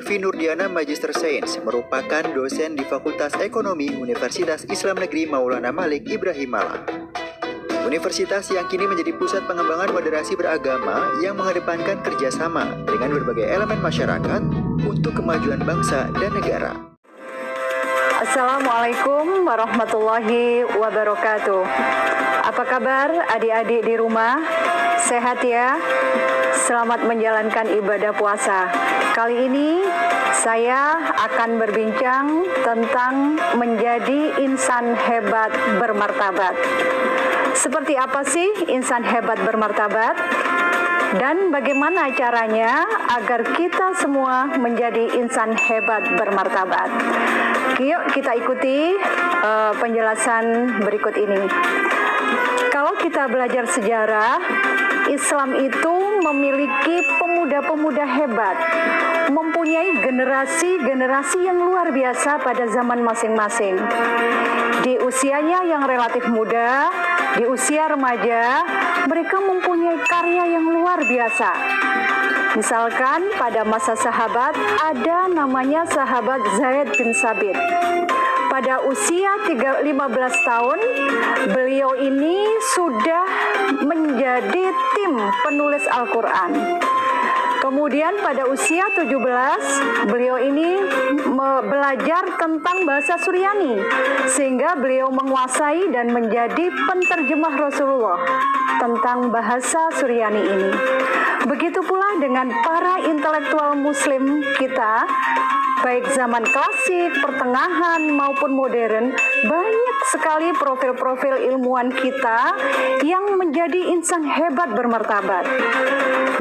Devi Nurdiana Magister Sains merupakan dosen di Fakultas Ekonomi Universitas Islam Negeri Maulana Malik Ibrahim Malang. Universitas yang kini menjadi pusat pengembangan moderasi beragama yang mengedepankan kerjasama dengan berbagai elemen masyarakat untuk kemajuan bangsa dan negara. Assalamualaikum warahmatullahi wabarakatuh. Apa kabar adik-adik di rumah? Sehat ya? Selamat menjalankan ibadah puasa. Kali ini saya akan berbincang tentang menjadi insan hebat bermartabat. Seperti apa sih insan hebat bermartabat? Dan bagaimana caranya agar kita semua menjadi insan hebat bermartabat? Yuk kita ikuti penjelasan berikut ini. Kalau kita belajar sejarah, Islam itu memiliki pemuda-pemuda hebat, mempunyai generasi-generasi yang luar biasa pada zaman masing-masing. Di usianya yang relatif muda, di usia remaja, mereka mempunyai karya yang luar biasa. Misalkan pada masa sahabat ada namanya sahabat Zaid bin Sabit. Pada usia 15 tahun, beliau ini sudah menjadi tim penulis Al-Quran. Kemudian pada usia 17, beliau ini belajar tentang bahasa Suryani, sehingga beliau menguasai dan menjadi penterjemah Rasulullah tentang bahasa Suryani ini. Begitu pula dengan para intelektual muslim kita, baik zaman klasik, pertengahan, maupun modern, banyak sekali profil-profil ilmuwan kita yang menjadi insan hebat bermartabat.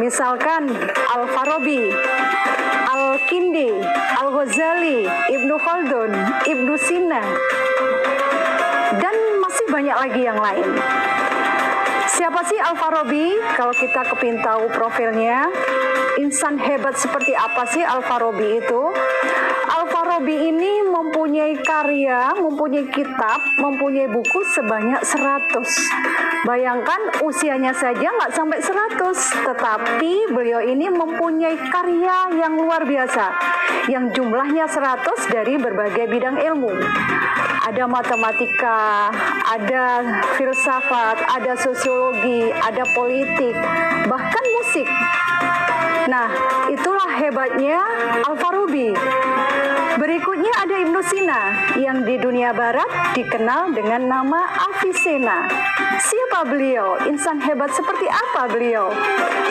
Misalkan Al-Farabi, Al-Kindi, Al-Ghazali, Ibnu Khaldun, Ibnu Sina, dan masih banyak lagi yang lain. Siapa sih Al-Farabi? Kalau kita kepin tahu profilnya, insan hebat seperti apa sih Al-Farabi itu? Al-Farabi ini mempunyai karya, mempunyai kitab, mempunyai buku sebanyak 100. Bayangkan usianya saja nggak sampai 100, tetapi beliau ini mempunyai karya yang luar biasa, yang jumlahnya 100 dari berbagai bidang ilmu. Ada matematika, ada filsafat, ada sosiologi, ada politik, bahkan musik. Nah, itulah hebatnya Al-Farabi. Berikutnya ada Ibnu Sina yang di dunia barat dikenal dengan nama Avicenna. Siapa beliau? Insan hebat seperti apa beliau?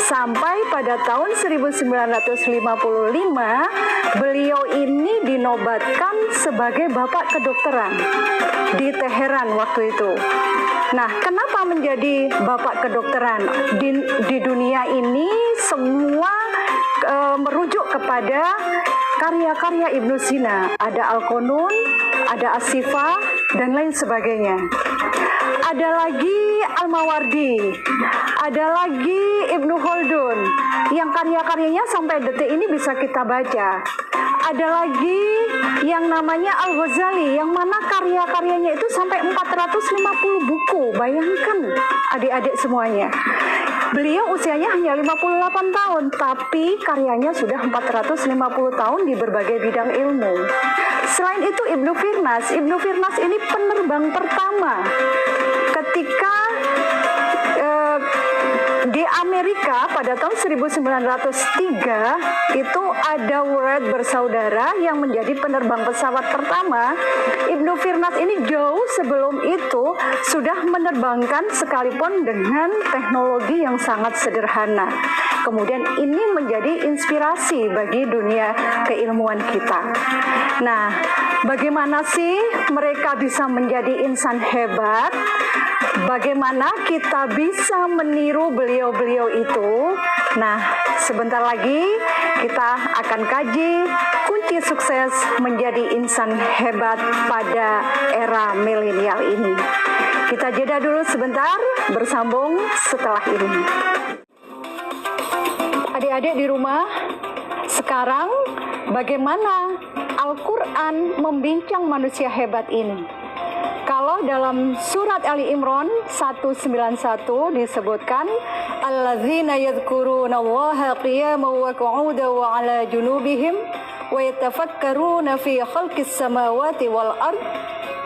Sampai pada tahun 1955, beliau ini dinobatkan sebagai bapak kedokteran di Teheran waktu itu. Nah, kenapa menjadi bapak kedokteran? Di dunia ini semua merujuk kepada karya-karya Ibnu Sina. Ada Al-Qunun, ada As-Sifah, dan lain sebagainya. Ada lagi Al-Mawardi, ada lagi Ibnu Khaldun, yang karya-karyanya sampai detik ini bisa kita baca. Ada lagi yang namanya Al-Ghazali, yang mana karya-karyanya itu sampai 450 buku. Bayangkan adik-adik semuanya. Beliau usianya hanya 58 tahun, tapi karyanya sudah 450 tahun di berbagai bidang ilmu. Selain itu Ibnu Firnas ini penerbang pertama ketika di Amerika pada tahun 1903 itu ada Wright bersaudara yang menjadi penerbang pesawat pertama. Ibnu Firnas ini jauh sebelum itu sudah menerbangkan sekalipun dengan teknologi yang sangat sederhana. Kemudian ini menjadi inspirasi bagi dunia keilmuan kita. Nah, bagaimana sih mereka bisa menjadi insan hebat? Bagaimana kita bisa meniru beliau-beliau itu? Nah, sebentar lagi kita akan kaji kunci sukses menjadi insan hebat pada era milenial ini. Kita jeda dulu sebentar, bersambung setelah ini. Adik-adik di rumah, sekarang bagaimana Al-Quran membincang manusia hebat ini? Kalau dalam surat Ali Imran 191 disebutkan alladzina yadhkurunallaha qiyaman wa qu'udan wa 'ala junubihim wa yatafakkaruna fi khalqis samawati wal ard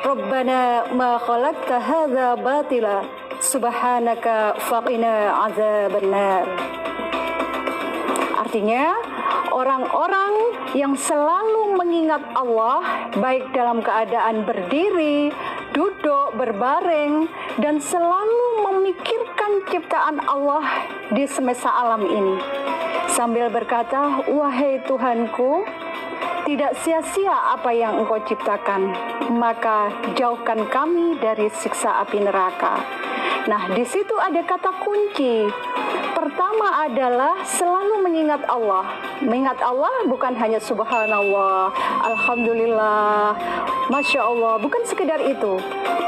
Rabbana ma khalaqta hadza batila subhanaka faqina azabannar. Artinya, orang-orang yang selalu mengingat Allah baik dalam keadaan berdiri, duduk, berbaring, dan selalu memikirkan ciptaan Allah di semesta alam ini sambil berkata, wahai Tuhanku, tidak sia-sia apa yang Engkau ciptakan, maka jauhkan kami dari siksa api neraka. Nah, di situ ada kata kunci. Pertama adalah selalu mengingat Allah. Mengingat Allah bukan hanya subhanallah, alhamdulillah, masya Allah, bukan sekedar itu.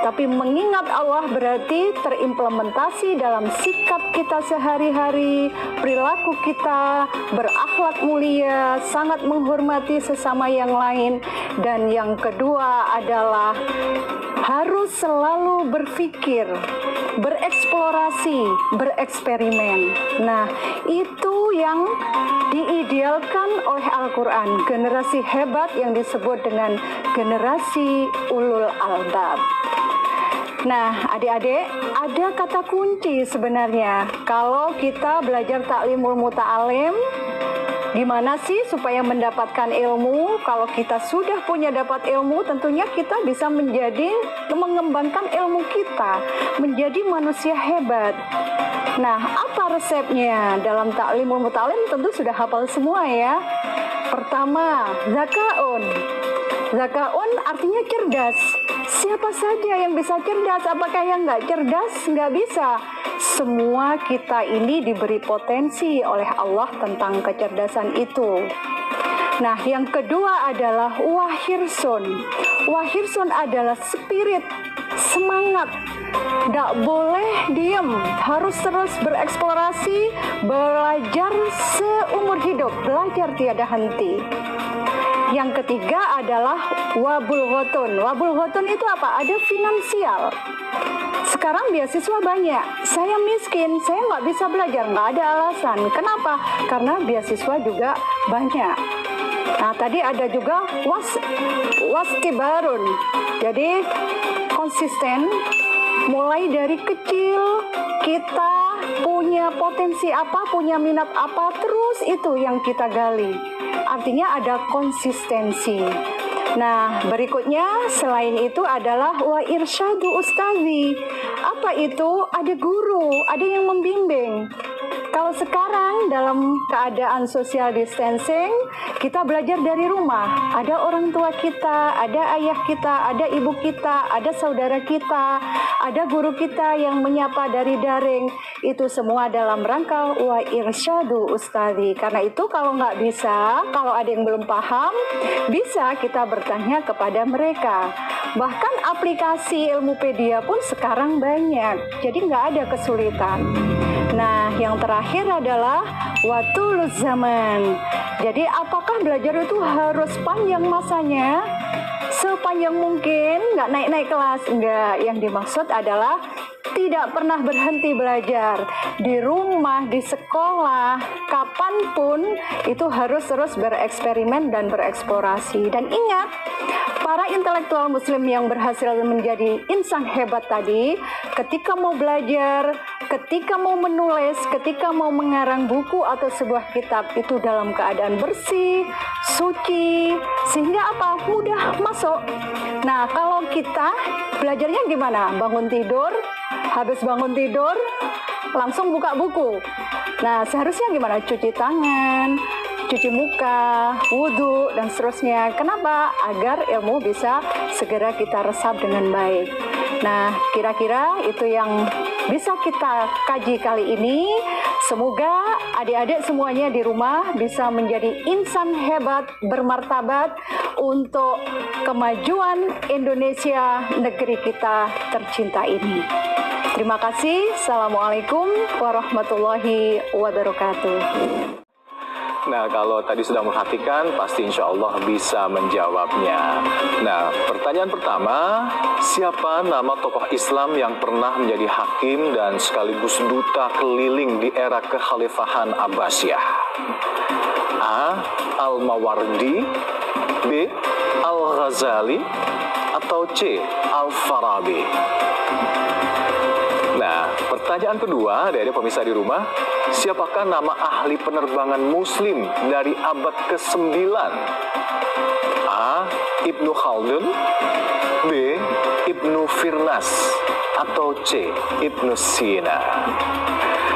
Tapi mengingat Allah berarti terimplementasi dalam sikap kita sehari-hari, perilaku kita, berakhlak mulia, sangat menghormati sesama yang lain. Dan yang kedua adalah harus selalu berpikir, bereksplorasi, bereksperimen. Nah, itu yang diidealkan oleh Al-Quran, generasi hebat yang disebut dengan generasi ulul albab. Nah, adik-adik, ada kata kunci sebenarnya. Kalau kita belajar taklimul muta'alim, gimana sih supaya mendapatkan ilmu? Kalau kita sudah punya dapat ilmu, tentunya kita bisa mengembangkan ilmu kita, menjadi manusia hebat. Nah, apa resepnya? Dalam taklimul muta'alim tentu sudah hafal semua ya. Pertama, zakaun. Zakaun artinya cerdas. Siapa saja yang bisa cerdas? Apakah yang nggak cerdas? Nggak bisa. Semua kita ini diberi potensi oleh Allah tentang kecerdasan itu. Nah, yang kedua adalah wahirsun. Wahirsun adalah spirit, semangat. Nggak boleh diem, harus terus bereksplorasi, belajar seumur hidup, belajar tiada henti. Yang ketiga adalah wabul ghotun. Wabul ghotun itu apa? Ada finansial. Sekarang beasiswa banyak. Saya miskin, saya nggak bisa belajar, nggak ada alasan. Kenapa? Karena beasiswa juga banyak. Nah, tadi ada juga wastibarun. Jadi konsisten, mulai dari kecil kita punya potensi apa, punya minat apa, terus itu yang kita gali. Artinya ada konsistensi. Nah, berikutnya selain itu adalah wa irsyadu ustazi. Apa itu? Ada guru, ada yang membimbing. Kalau sekarang dalam keadaan social distancing, kita belajar dari rumah. Ada orang tua kita, ada ayah kita, ada ibu kita, ada saudara kita, ada guru kita yang menyapa dari daring. Itu semua dalam rangka wa irsyadu ustazi. Karena itu kalau nggak bisa, kalau ada yang belum paham, bisa kita bertanya kepada mereka. Bahkan aplikasi Ilmupedia pun sekarang banyak, jadi nggak ada kesulitan. Nah, yang terakhir adalah watuluz zaman. Jadi apakah belajar itu harus panjang masanya? Sepanjang mungkin, nggak naik-naik kelas. Enggak, yang dimaksud adalah tidak pernah berhenti belajar. Di rumah, di sekolah, kapanpun itu harus terus bereksperimen dan bereksplorasi. Dan ingat, para intelektual muslim yang berhasil menjadi insan hebat tadi, ketika mau belajar, ketika mau menulis, ketika mau mengarang buku atau sebuah kitab, itu dalam keadaan bersih, suci, sehingga apa? Mudah masuk. Nah, kalau kita belajarnya gimana? Bangun tidur, habis bangun tidur, langsung buka buku. Nah, seharusnya gimana? Cuci tangan, cuci muka, wudhu, dan seterusnya. Kenapa? Agar ilmu bisa segera kita resap dengan baik. Nah, kira-kira itu yang bisa kita kaji kali ini. Semoga adik-adik semuanya di rumah bisa menjadi insan hebat, bermartabat untuk kemajuan Indonesia, negeri kita tercinta ini. Terima kasih. Assalamualaikum warahmatullahi wabarakatuh. Nah, kalau tadi sudah memperhatikan, pasti insya Allah bisa menjawabnya. Nah, pertanyaan pertama, siapa nama tokoh Islam yang pernah menjadi hakim dan sekaligus duta keliling di era kekhalifahan Abbasiyah? A. A. Al-Mawardi, B. Al-Ghazali, atau C. Al-Farabi? Nah, pertanyaan kedua dari pemirsa di rumah, siapakah nama ahli penerbangan muslim dari abad ke-9? A. Ibnu Khaldun, B. Ibnu Firnas, atau C. Ibnu Sina?